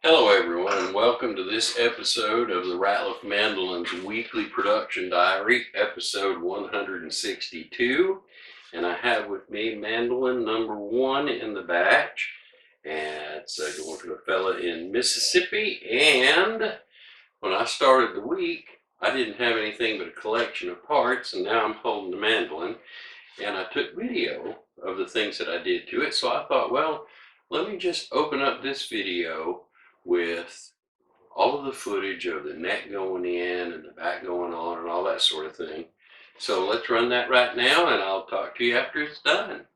Hello everyone and welcome to this episode of the Ratliff Mandolins Weekly Production Diary, episode 162. And I have with me Mandolin number 1 in the batch. And it's going to a fella in Mississippi. And when I started the week, I didn't have anything but a collection of parts, and now I'm holding the mandolin. And I took video of the things that I did to it. So I thought, well, let me just open up this video with all of the footage of the neck going in and the back going on and all that sort of thing. So let's run that right now and I'll talk to you after it's done.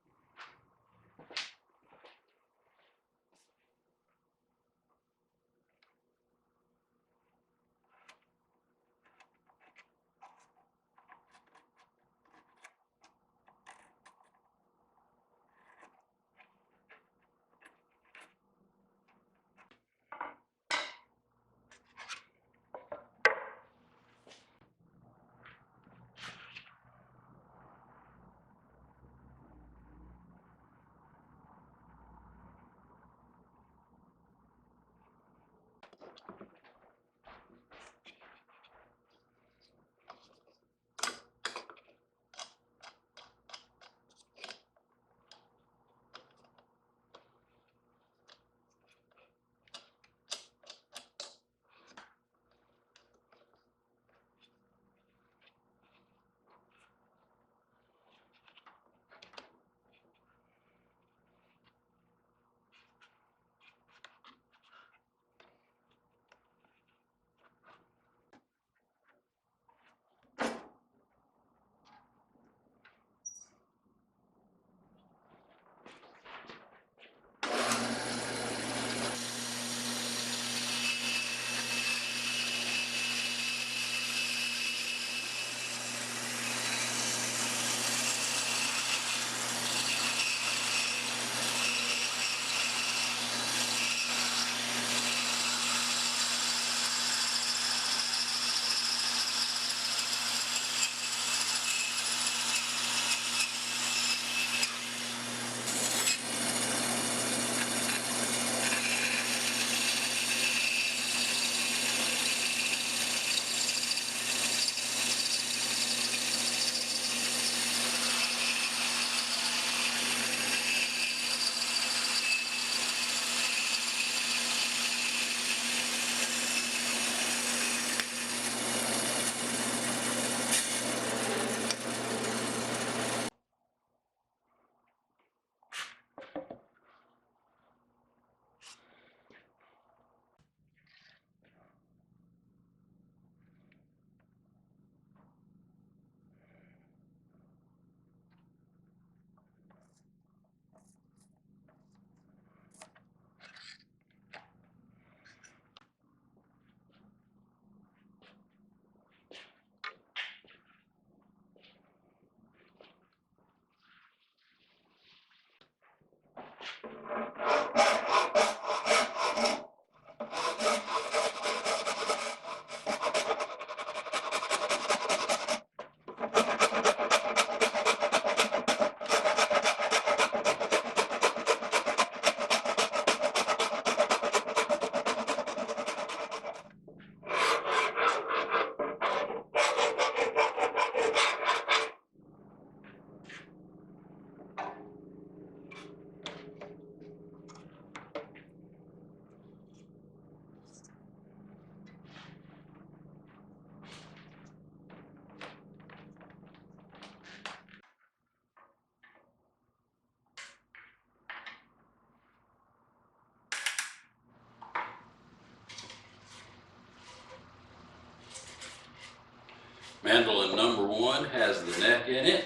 Mandolin number 1 has the neck in it.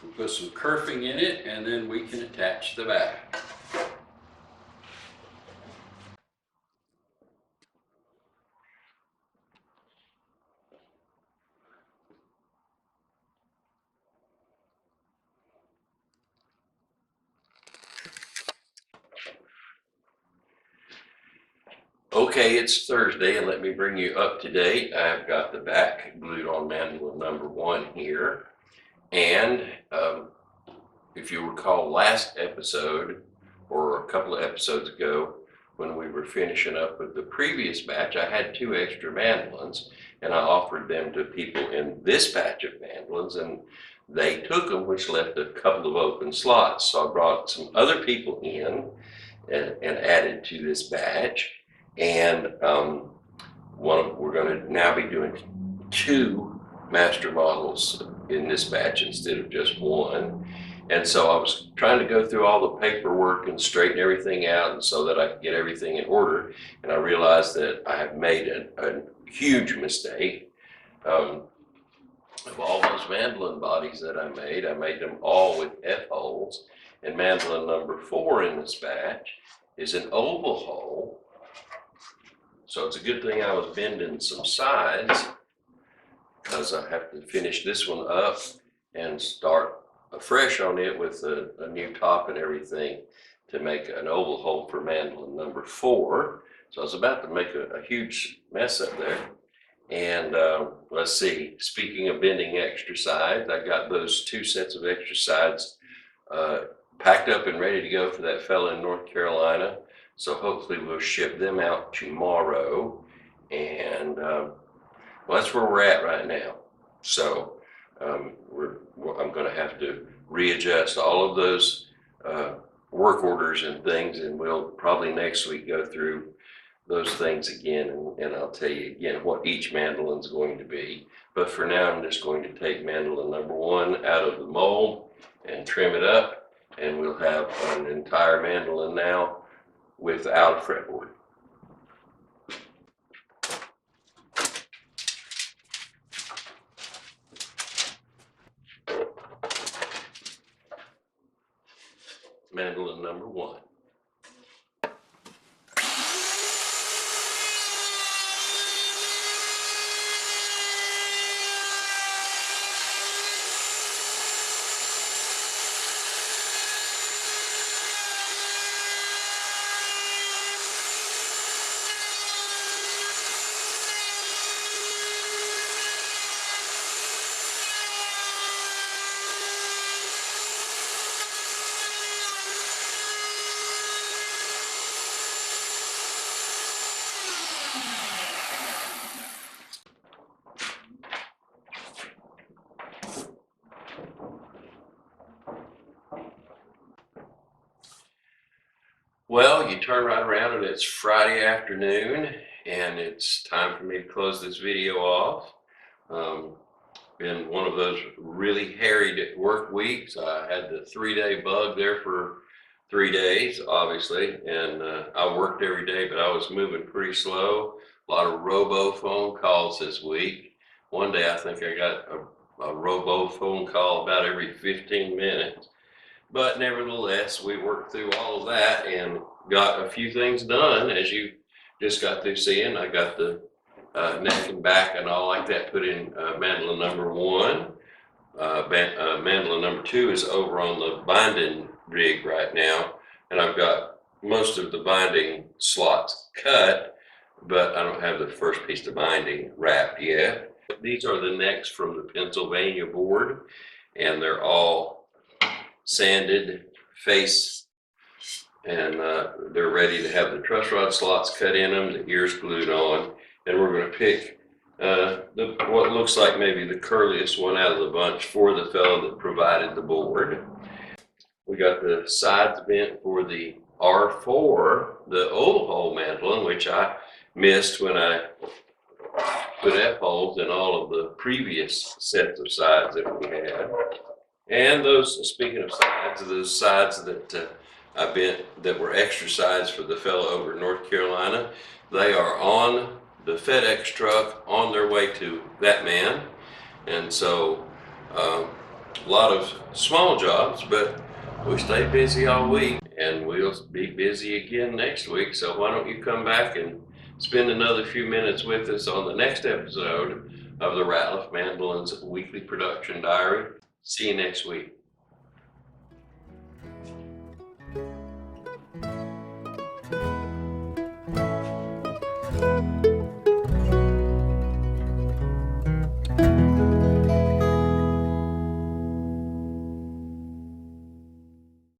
We'll put some kerfing in it and then we can attach the back. Okay, it's Thursday and let me bring you up to date. I've got the back glued on mandolin number 1 here. And if you recall last episode or a couple of episodes ago, when we were finishing up with the previous batch, I had 2 extra mandolins, and I offered them to people in this batch of mandolins, and they took them, which left a couple of open slots. So I brought some other people in and added to this batch, and we're going to now be doing 2 master models in this batch instead of just 1. And so I was trying to go through all the paperwork and straighten everything out, and so that I could get everything in order. And I realized that I have made a huge mistake. Of all those mandolin bodies that I made them all with F-holes. And mandolin number 4 in this batch is an oval hole. So it's a good thing I was bending some sides, because I have to finish this one up and start afresh on it with a new top and everything to make an oval hole for mandolin number 4. So I was about to make a huge mess up there. And let's see, speaking of bending extra sides, I got those 2 sets of extra sides packed up and ready to go for that fella in North Carolina. So hopefully we'll ship them out tomorrow. And well, that's where we're at right now. So I'm going to have to readjust all of those work orders and things, and we'll probably next week go through those things again, and I'll tell you again what each mandolin is going to be. But for now, I'm just going to take mandolin number 1 out of the mold and trim it up, and we'll have an entire mandolin now without a fretboard. Mandolin number 1. Well, you turn right around and it's Friday afternoon, and it's time for me to close this video off. Been one of those really harried work weeks. I had the 3-day bug there for 3 days, obviously, and I worked every day, but I was moving pretty slow. A lot of robo phone calls this week. One day I think I got a robo phone call about every 15 minutes. But nevertheless, we worked through all of that and got a few things done, as you just got through seeing. I got the neck and back and all like that put in mandolin number 1. Mandolin number 2 is over on the binding rig right now, and I've got most of the binding slots cut, but I don't have the first piece of binding wrapped yet. These are the necks from the Pennsylvania board, and they're all sanded face, and they're ready to have the truss rod slots cut in them, the ears glued on, and we're going to pick what looks like maybe the curliest one out of the bunch for the fellow that provided the board. We got the sides bent for the R4, the oval hole mandolin, which I missed when I put F-holes in all of the previous sets of sides that we had. And those, speaking of sides, those sides that I bent that were extra sides for the fellow over in North Carolina, they are on the FedEx truck on their way to that man. And so a lot of small jobs, but we stay busy all week, and we'll be busy again next week. So why don't you come back and spend another few minutes with us on the next episode of the Ratliff Mandolins Weekly Production Diary. See you next week.